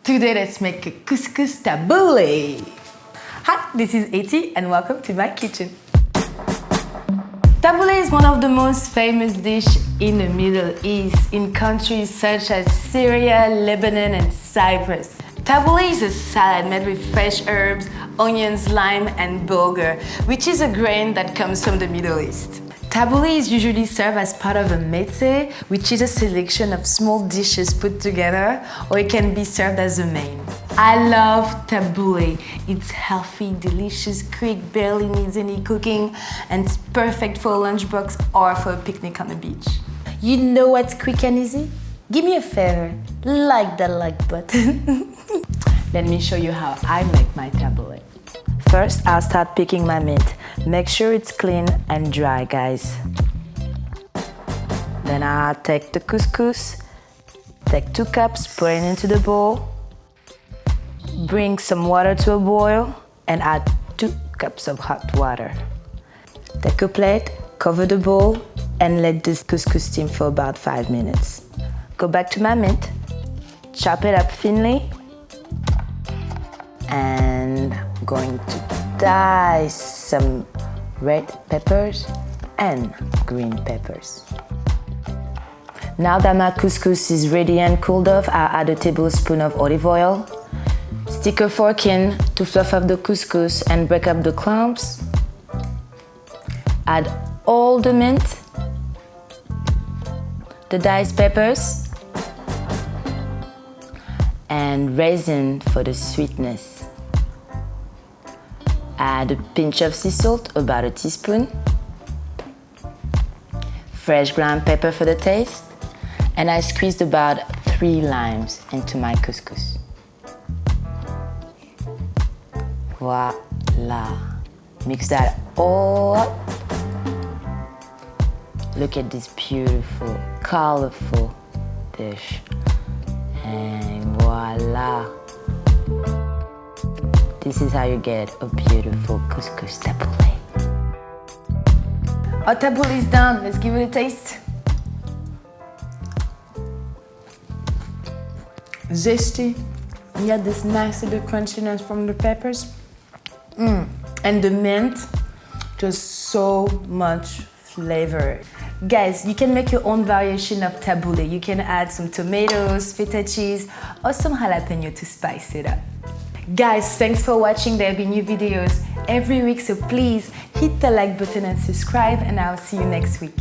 Today let's make a couscous tabbouleh. Hi, this is A.K.A and welcome to my kitchen. Tabouli is one of the most famous dishes in the Middle East in countries such as Syria, Lebanon and Cyprus. Tabouli is a salad made with fresh herbs, onions, lime and bulgur, which is a grain that comes from the Middle East. Tabouli is usually served as part of a mezze, which is a selection of small dishes put together, or it can be served as a main. I love tabouli. It's healthy, delicious, quick, barely needs any cooking, and it's perfect for a lunchbox or for a picnic on the beach. You know what's quick and easy? Give me a favor, like that like button. Let me show you how I make my tabouli. First, I'll start picking my mint. Make sure it's clean and dry, guys. Then I'll take the couscous, take 2 cups, put it into the bowl, bring some water to a boil, and add 2 cups of hot water. Take a plate, cover the bowl, and let this couscous steam for about 5 minutes. Go back to my mint, chop it up thinly, and I'm going to dice some red peppers and green peppers. Now that my couscous is ready and cooled off, I'll add a tablespoon of olive oil. Stick a fork in to fluff up the couscous and break up the clumps. Add all the mint, the diced peppers, and raisin for the sweetness. Add a pinch of sea salt, about a teaspoon, fresh ground pepper for the taste, and I squeezed about 3 limes into my couscous. Voila! Mix that all up. Look at this beautiful, colorful dish. And voila! This is how you get a beautiful couscous tabbouleh. Our tabbouleh is done. Let's give it a taste. Zesty. You get this nice little crunchiness from the peppers. And the mint, just so much flavor. Guys, you can make your own variation of tabbouleh. You can add some tomatoes, feta cheese, or some jalapeno to spice it up. Guys, thanks for watching. There'll be new videos every week, so please hit the like button and subscribe, and I'll see you next week.